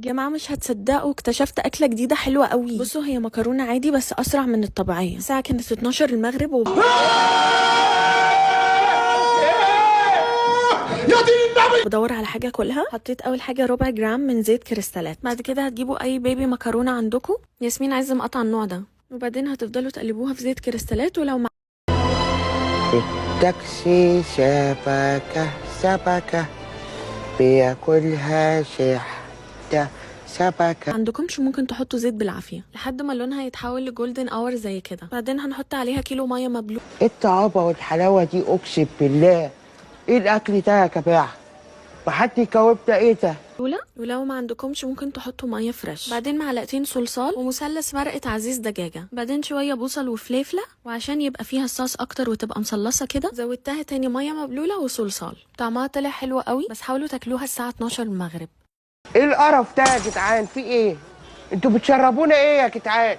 يا جماعه مش هتصدقوا، اكتشفت اكله جديده حلوه قوي. بصوا هي مكرونه عادي بس اسرع من الطبيعيه. الساعه كانت 12 المغرب بدور على حاجه اكلها. حطيت اول حاجه ربع جرام من زيت كريستالات. بعد كده هتجيبوا اي بيبي مكرونه عندكم. ياسمين عايزه مقطع النوع ده. وبعدين هتفضلوا تقلبوها في زيت كريستالات. ولو التاكسي شبكة بياكلها شحتة شبكة. عندكمش ممكن تحطوا زيت بالعافيه لحد ما لونها يتحول لجولدن اور زي كده. بعدين هنحط عليها كيلو ميه مبلول. ايه الطعابة والحلاوة دي؟ اقسم بالله ايه الاكل ده يا جماعة؟ وحد يجاوبنا ايه ده؟ ولو ما عندكمش ممكن تحطوا ميه فريش. بعدين معلقتين صلصال ومثلث مرقه عزيز دجاجه. بعدين شويه بصل وفليفله. وعشان يبقى فيها الصوص اكتر وتبقى مصلصه كده زودتها تاني ميه مبلوله وصلصال. طعمها طلع حلو قوي. بس حاولوا تاكلوها الساعه 12 المغرب. ايه القرف ده يا جدعان؟ في ايه؟ انتوا بتشربونا ايه يا جدعان؟